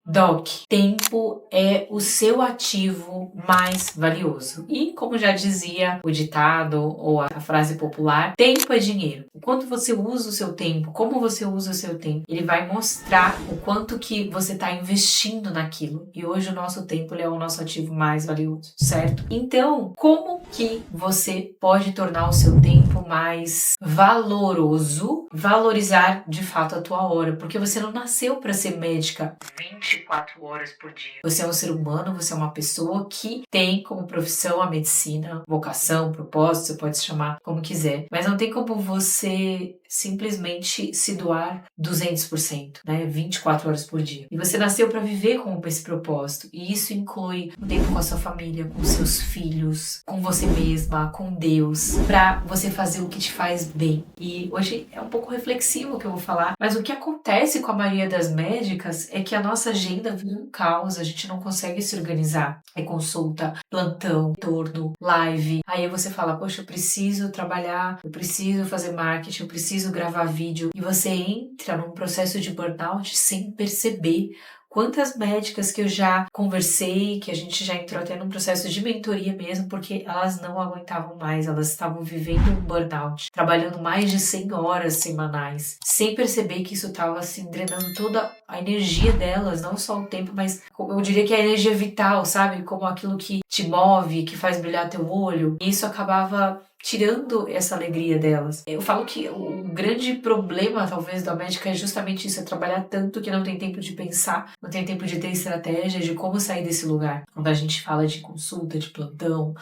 Doc, tempo é o seu ativo mais valioso. E como já dizia o ditado ou a frase popular, tempo é dinheiro. O quanto você usa o seu tempo, como você usa o seu tempo, ele vai mostrar o quanto que você está investindo naquilo. E hoje o nosso tempo é o nosso ativo mais valioso, certo? Então, como que você pode tornar o seu tempo mais valoroso, valorizar de fato a tua hora? Porque você não nasceu para ser médica 24 horas por dia. Você é um ser humano, você é uma pessoa que tem como profissão a medicina, vocação, propósito, você pode se chamar como quiser. Mas não tem como você simplesmente se doar 200%, né? 24 horas por dia. E você nasceu para viver com esse propósito. E isso inclui o tempo com a sua família, com seus filhos, com você mesma, com Deus, para você fazer o que te faz bem. E hoje é um pouco reflexivo o que eu vou falar, mas o que acontece com a maioria das médicas é que a nossa agenda vira um caos, a gente não consegue se organizar. É consulta, plantão, turno, live. Aí você fala, poxa, eu preciso trabalhar, eu preciso fazer marketing, eu preciso gravar vídeo. E você entra num processo de burnout sem perceber. Quantas médicas que eu já conversei, que a gente já entrou até num processo de mentoria mesmo, porque elas não aguentavam mais, elas estavam vivendo um burnout, trabalhando mais de 100 horas semanais, sem perceber que isso estava assim, drenando toda a energia delas, não só o tempo, mas eu diria que a energia vital, sabe? Como aquilo que te move, que faz brilhar teu olho. E isso acabava tirando essa alegria delas. Eu falo que o grande problema, talvez, da médica é justamente isso, é trabalhar tanto que não tem tempo de pensar, não tem tempo de ter estratégia de como sair desse lugar. Quando a gente fala de consulta, de plantão,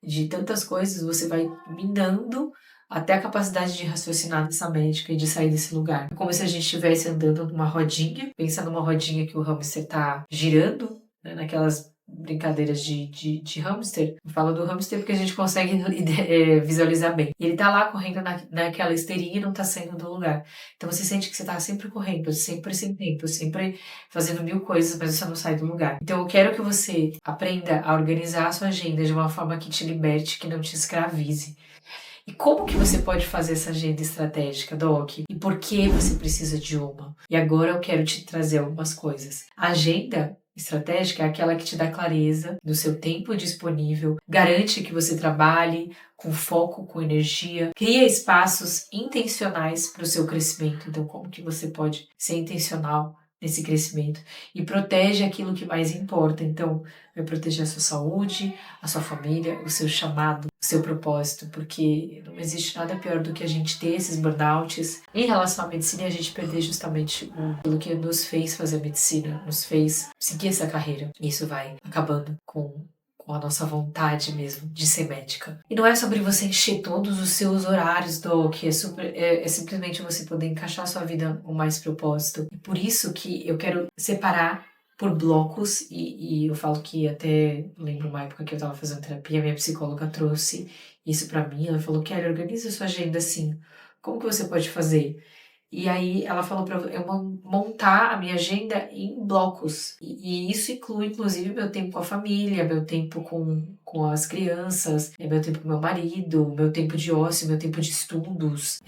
de tantas coisas, você vai minando até a capacidade de raciocinar dessa médica e de sair desse lugar. É como se a gente estivesse andando numa rodinha, pensa numa rodinha que o hamster tá girando, né, naquelas brincadeiras de hamster. Eu falo do hamster porque a gente consegue visualizar bem. E ele tá lá correndo naquela esteirinha e não tá saindo do lugar. Então você sente que você tá sempre correndo, sempre sem tempo, sempre fazendo mil coisas, mas você não sai do lugar. Então eu quero que você aprenda a organizar a sua agenda de uma forma que te liberte, que não te escravize. E como que você pode fazer essa agenda estratégica, Doc? E por que você precisa de uma? E agora eu quero te trazer algumas coisas. A agenda estratégica é aquela que te dá clareza do seu tempo disponível, garante que você trabalhe com foco, com energia, cria espaços intencionais para o seu crescimento. Então, como que você pode ser intencional nesse crescimento e protege aquilo que mais importa? Então, vai proteger a sua saúde, a sua família, o seu chamado, o seu propósito, porque não existe nada pior do que a gente ter esses burnouts em relação à medicina e a gente perder justamente aquilo que nos fez fazer a medicina, nos fez seguir essa carreira. E isso vai acabando com a nossa vontade mesmo de ser médica. E não é sobre você encher todos os seus horários, Doc, é simplesmente você poder encaixar a sua vida com mais propósito. E por isso que eu quero separar por blocos, e eu falo que até lembro uma época que eu estava fazendo terapia, minha psicóloga trouxe isso para mim, ela falou, Kelly, organiza a sua agenda assim, como que você pode fazer? E aí ela falou para eu montar a minha agenda em blocos. E isso inclui, inclusive, meu tempo com a família, meu tempo com as crianças, meu tempo com meu marido, meu tempo de ócio, meu tempo de estudos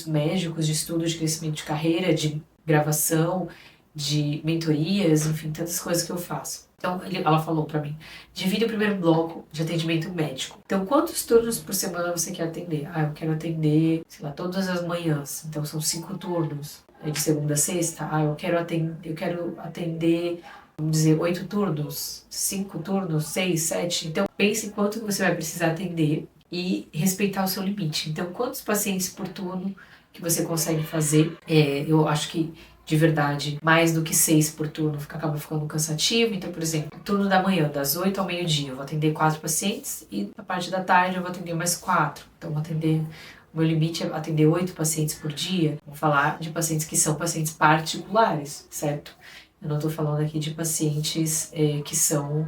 médicos, de estudos de crescimento de carreira, de gravação, de mentorias, enfim, tantas coisas que eu faço. Então, ela falou pra mim, divide o primeiro bloco de atendimento médico. Então, quantos turnos por semana você quer atender? Eu quero atender, sei lá, todas as manhãs. Então, são 5 turnos. De segunda a sexta. Eu quero atender, vamos dizer, 8 turnos, 5 turnos, 6, 7. Então, pense quanto você vai precisar atender e respeitar o seu limite. Então, quantos pacientes por turno que você consegue fazer? Eu acho que de verdade, mais do que 6 por turno, acaba ficando cansativo. Então, por exemplo, turno da manhã, das 8 ao meio-dia, eu vou atender 4 pacientes e na parte da tarde eu vou atender mais 4. Então, o meu limite é atender 8 pacientes por dia. Vou falar de pacientes que são pacientes particulares, certo? Eu não estou falando aqui de pacientes que são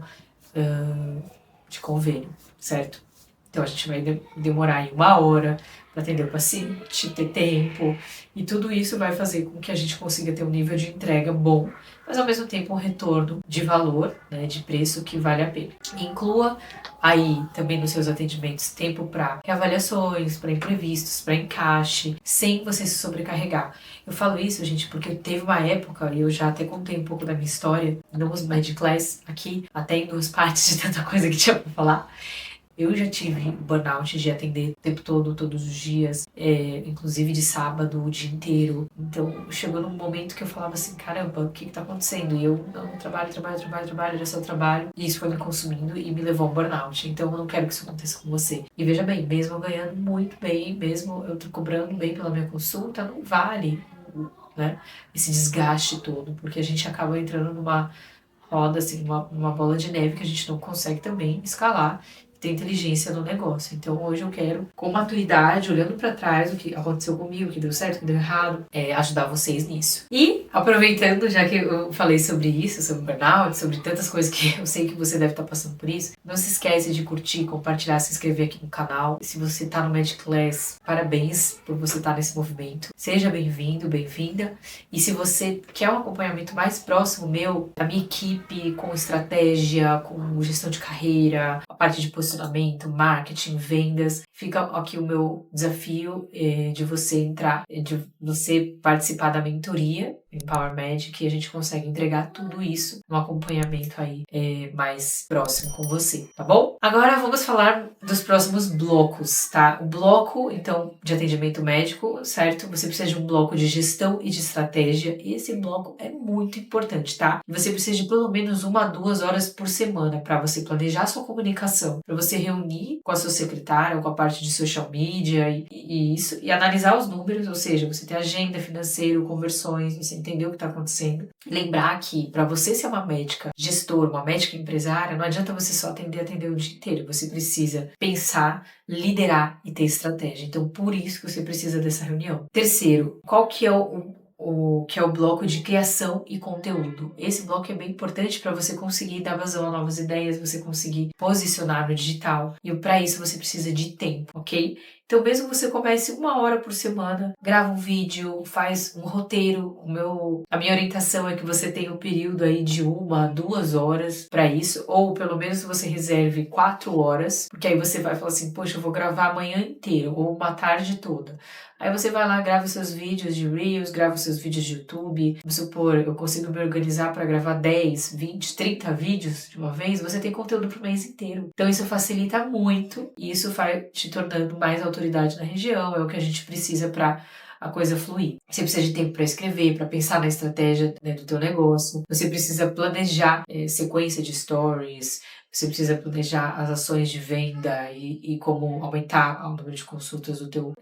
de convênio, certo? Então, a gente vai demorar em 1 hora para atender o paciente, ter tempo, e tudo isso vai fazer com que a gente consiga ter um nível de entrega bom mas ao mesmo tempo um retorno de valor, né, de preço que vale a pena. E inclua aí também nos seus atendimentos tempo para reavaliações, para imprevistos, para encaixe, sem você se sobrecarregar. Eu falo isso, gente, porque teve uma época, e eu já até contei um pouco da minha história, nos Magic Class aqui, até em duas partes de tanta coisa que tinha pra falar. Eu já tive burnout de atender o tempo todo, todos os dias, inclusive de sábado, o dia inteiro. Então, chegou num momento que eu falava assim, caramba, o que tá acontecendo? E eu, não, trabalho, era só trabalho. E isso foi me consumindo e me levou a um burnout. Então, eu não quero que isso aconteça com você. E veja bem, mesmo eu ganhando muito bem, mesmo eu tô cobrando bem pela minha consulta, não vale, né, esse desgaste todo, porque a gente acaba entrando numa roda, assim, uma bola de neve que a gente não consegue também escalar, ter inteligência no negócio. Então hoje eu quero, com maturidade, olhando pra trás, o que aconteceu comigo, o que deu certo, o que deu errado, ajudar vocês nisso. E aproveitando, já que eu falei sobre isso, sobre burnout, sobre tantas coisas que eu sei que você deve estar passando por isso, não se esquece de curtir, compartilhar, se inscrever aqui no canal. Se você tá no Magic Class, parabéns por você estar nesse movimento. Seja bem-vindo, bem-vinda. E se você quer um acompanhamento mais próximo meu, da minha equipe, com estratégia, com gestão de carreira, a parte de posicionamento, marketing, vendas, fica aqui o meu desafio de você entrar, de você participar da mentoria Empower Magic, que a gente consegue entregar tudo isso no acompanhamento aí mais próximo com você, tá bom? Agora vamos falar dos próximos blocos, tá? O bloco, então, de atendimento médico, certo? Você precisa de um bloco de gestão e de estratégia, e esse bloco é muito importante, tá? Você precisa de pelo menos 1 a 2 horas por semana para você planejar sua comunicação, para você reunir com a sua secretária ou com a parte de social media e isso, e analisar os números, ou seja, você ter agenda, financeiro, conversões, você entender o que está acontecendo. Lembrar que para você ser uma médica gestora, uma médica empresária, não adianta você só atender o dia inteiro. Você precisa pensar, liderar e ter estratégia. Então, por isso que você precisa dessa reunião. Terceiro, qual que é o bloco de criação e conteúdo. Esse bloco é bem importante para você conseguir dar vazão a novas ideias, você conseguir posicionar no digital. E para isso você precisa de tempo, ok? Então, mesmo que você comece 1 hora por semana, grava um vídeo, faz um roteiro. A minha orientação é que você tenha um período aí de 1 a 2 horas para isso, ou pelo menos você reserve 4 horas, porque aí você vai falar assim, poxa, eu vou gravar a manhã inteira ou uma tarde toda. Aí você vai lá, grava os seus vídeos de Reels, grava os seus vídeos de YouTube. Vamos supor, eu consigo me organizar para gravar 10, 20, 30 vídeos de uma vez, você tem conteúdo para o mês inteiro. Então isso facilita muito e isso vai te tornando mais autoridade na região, é o que a gente precisa para a coisa fluir. Você precisa de tempo para escrever, para pensar na estratégia, né, do teu negócio. Você precisa planejar sequência de stories. Você precisa planejar as ações de venda e como aumentar o número de consultas do teu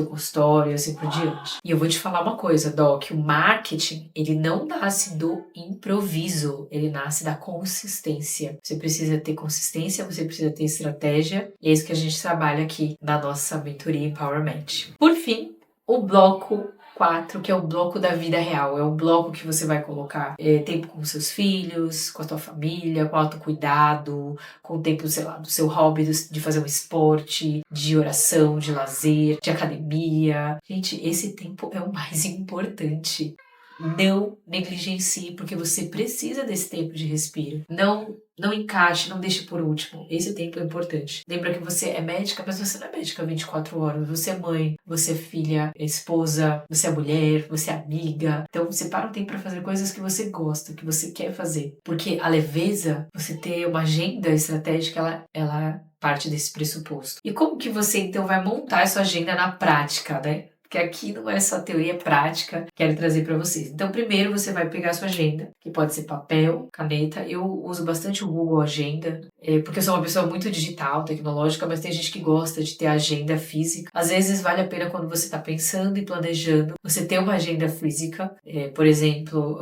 consultório e assim por diante. E eu vou te falar uma coisa, Doc, o marketing, ele não nasce do improviso, ele nasce da consistência. Você precisa ter consistência, você precisa ter estratégia, e é isso que a gente trabalha aqui na nossa mentoria Empowerment. Por fim, o bloco 4, que é o bloco da vida real. É o bloco que você vai colocar tempo com seus filhos, com a tua família, com autocuidado, com o tempo, sei lá, do seu hobby, de fazer um esporte, de oração, de lazer, de academia. Gente, esse tempo é o mais importante. Não negligencie, porque você precisa desse tempo de respiro. Não encaixe, não deixe por último. Esse tempo é importante. Lembra que você é médica, mas você não é médica 24 horas. Você é mãe, você é filha, é esposa, você é mulher, você é amiga. Então, separa um tempo para fazer coisas que você gosta, que você quer fazer. Porque a leveza, você ter uma agenda estratégica, ela parte desse pressuposto. E como que você, então, vai montar a sua agenda na prática, né? Porque aqui não é só teoria, é prática, quero trazer para vocês. Então, primeiro você vai pegar a sua agenda, que pode ser papel, caneta. Eu uso bastante o Google Agenda, porque eu sou uma pessoa muito digital, tecnológica, mas tem gente que gosta de ter agenda física. Às vezes vale a pena quando você está pensando e planejando, você ter uma agenda física, por exemplo,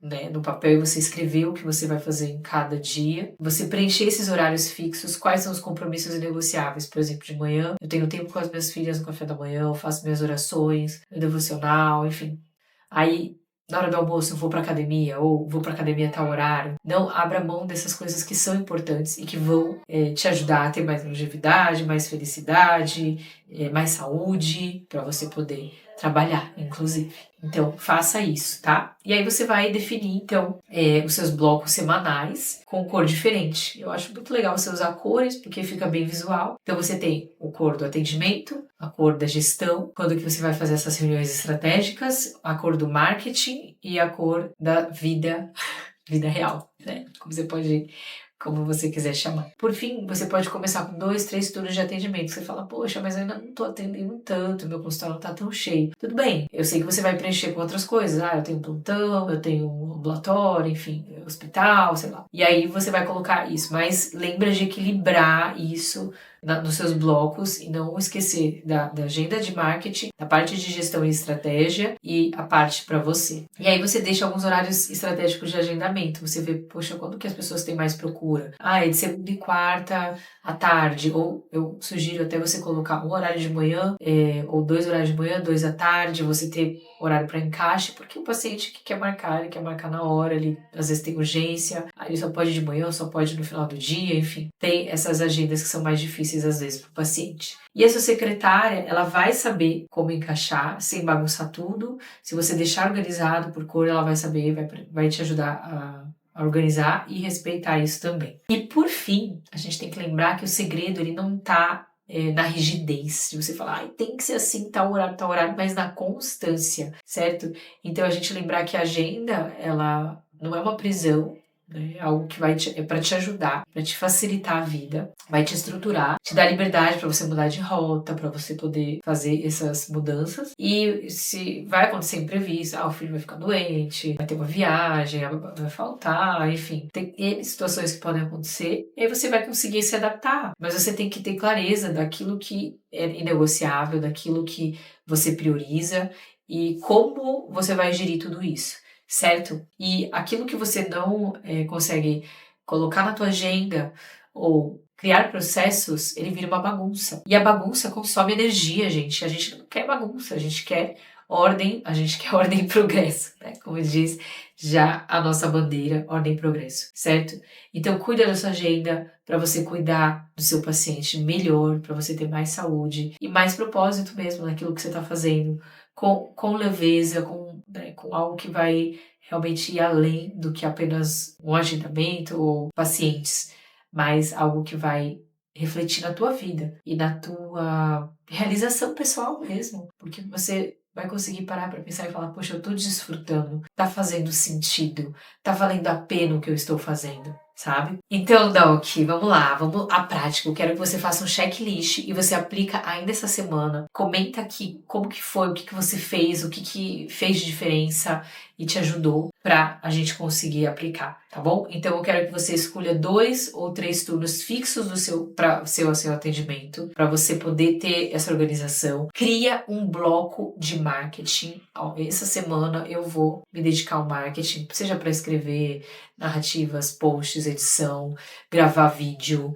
né, no papel, você escrever o que você vai fazer em cada dia, você preencher esses horários fixos, quais são os compromissos inegociáveis. Por exemplo, de manhã eu tenho tempo com as minhas filhas no café da manhã, eu faço minhas orações, meu devocional, enfim. Aí, na hora do almoço eu vou pra academia, ou vou pra academia a tal horário. Não abra mão dessas coisas que são importantes e que vão te ajudar a ter mais longevidade, mais felicidade, mais saúde, para você poder trabalhar, inclusive. Então, faça isso, tá? E aí você vai definir, então, os seus blocos semanais com cor diferente. Eu acho muito legal você usar cores, porque fica bem visual. Então, você tem o cor do atendimento, a cor da gestão, quando que você vai fazer essas reuniões estratégicas, a cor do marketing e a cor da vida real, né? Como você quiser chamar. Por fim, você pode começar com 2, 3 turnos de atendimento. Você fala, poxa, mas eu ainda não tô atendendo tanto, meu consultório não tá tão cheio. Tudo bem, eu sei que você vai preencher com outras coisas. Eu tenho plantão, eu tenho ambulatório, enfim, hospital, sei lá. E aí você vai colocar isso, mas lembra de equilibrar isso nos seus blocos e não esquecer da agenda de marketing, da parte de gestão e estratégia e a parte para você. E aí você deixa alguns horários estratégicos de agendamento. Você vê, poxa, quando que as pessoas têm mais procura? É de segunda e quarta à tarde. Ou eu sugiro até você colocar um horário de manhã, ou 2 horários de manhã, 2 à tarde, você ter horário para encaixe, porque o paciente que quer marcar, ele quer marcar na hora, ele às vezes tem urgência, aí ele só pode de manhã, só pode no final do dia, enfim. Tem essas agendas que são mais difíceis às vezes para o paciente. E a sua secretária, ela vai saber como encaixar, sem bagunçar tudo. Se você deixar organizado por cor, ela vai saber, vai te ajudar a organizar e respeitar isso também. E por fim, a gente tem que lembrar que o segredo ele não está na rigidez, de você falar, tem que ser assim, tal horário, mas na constância, certo? Então a gente lembrar que a agenda, ela não é uma prisão, né? É algo que é para te ajudar, para te facilitar a vida, vai te estruturar, te dar liberdade para você mudar de rota, para você poder fazer essas mudanças. E se vai acontecer imprevisto, o filho vai ficar doente, vai ter uma viagem, vai faltar, enfim, tem N situações que podem acontecer, e aí você vai conseguir se adaptar, mas você tem que ter clareza daquilo que é inegociável, daquilo que você prioriza e como você vai gerir tudo isso. Certo? E aquilo que você não consegue colocar na tua agenda ou criar processos, ele vira uma bagunça. E a bagunça consome energia, gente. A gente não quer bagunça, a gente quer ordem, a gente quer ordem e progresso, né? Como diz já a nossa bandeira, ordem e progresso, certo? Então cuida da sua agenda para você cuidar do seu paciente melhor, para você ter mais saúde e mais propósito mesmo naquilo que você está fazendo, com leveza, com algo que vai realmente ir além do que apenas um agendamento ou pacientes, mas algo que vai refletir na tua vida e na tua realização pessoal mesmo, porque você vai conseguir parar para pensar e falar, poxa, eu tô desfrutando, tá fazendo sentido, tá valendo a pena o que eu estou fazendo, sabe? Então, Doc, vamos lá, vamos à prática. Eu quero que você faça um checklist e você aplica ainda essa semana. Comenta aqui como que foi, o que você fez, o que fez de diferença e te ajudou para a gente conseguir aplicar, tá bom? Então eu quero que você escolha 2 ou 3 turnos fixos para o seu atendimento, para você poder ter essa organização. Cria um bloco de marketing. Essa semana eu vou me dedicar ao marketing, seja para escrever narrativas, posts, edição, gravar vídeo.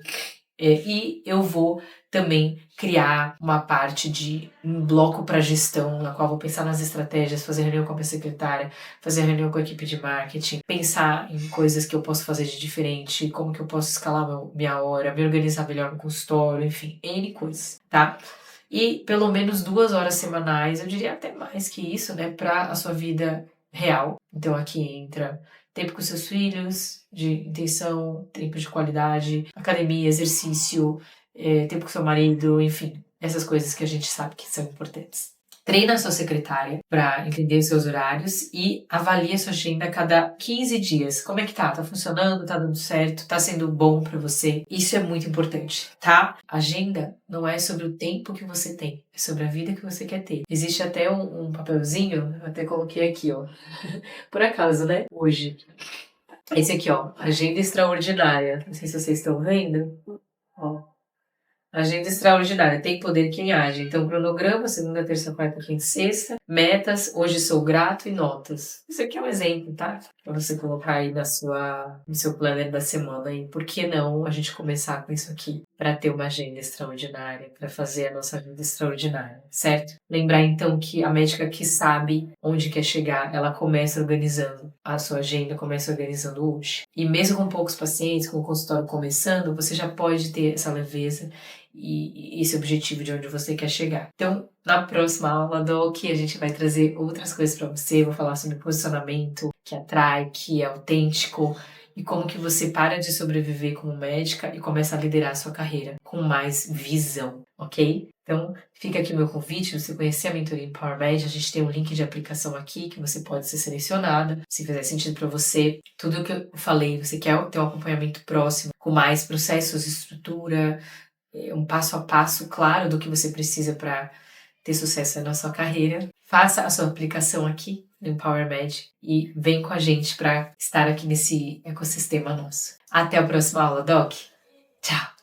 E eu vou também criar uma parte de um bloco para gestão, na qual vou pensar nas estratégias, fazer reunião com a minha secretária, fazer reunião com a equipe de marketing, pensar em coisas que eu posso fazer de diferente, como que eu posso escalar minha hora, me organizar melhor no consultório, enfim, N coisas, tá? E pelo menos 2 horas semanais, eu diria até mais que isso, né, para a sua vida real. Então aqui entra tempo com seus filhos, de intenção, tempo de qualidade, academia, exercício, tempo com seu marido, enfim, essas coisas que a gente sabe que são importantes. Treina a sua secretária para entender os seus horários e avalie a sua agenda a cada 15 dias. Como é que tá? Tá funcionando? Tá dando certo? Tá sendo bom para você? Isso é muito importante, tá? Agenda não é sobre o tempo que você tem, é sobre a vida que você quer ter. Existe até um papelzinho, eu até coloquei aqui, ó. Por acaso, né? Hoje. Esse aqui, ó. Agenda extraordinária. Não sei se vocês estão vendo. Ó. Agenda extraordinária, tem poder quem age. Então, cronograma, segunda, terça, quarta, quinta, sexta. Metas, hoje sou grato e notas. Isso aqui é um exemplo, tá? Pra você colocar aí no seu planner da semana. E por que não a gente começar com isso aqui? Para ter uma agenda extraordinária, para fazer a nossa vida extraordinária, certo? Lembrar então que a médica que sabe onde quer chegar, ela começa organizando a sua agenda, começa organizando hoje. E mesmo com poucos pacientes, com o consultório começando, você já pode ter essa leveza e esse objetivo de onde você quer chegar. Então, na próxima aula, Doc, a gente vai trazer outras coisas para você. Vou falar sobre posicionamento que atrai, que é autêntico, e como que você para de sobreviver como médica e começa a liderar a sua carreira com mais visão, ok? Então, fica aqui o meu convite, você conhecer a mentoria Empower Med, a gente tem um link de aplicação aqui que você pode ser selecionada, se fizer sentido para você. Tudo o que eu falei, você quer ter um acompanhamento próximo, com mais processos, estrutura, um passo a passo claro do que você precisa para ter sucesso na sua carreira, faça a sua aplicação aqui no Empower Med e vem com a gente para estar aqui nesse ecossistema nosso. Até a próxima aula, Doc. Tchau!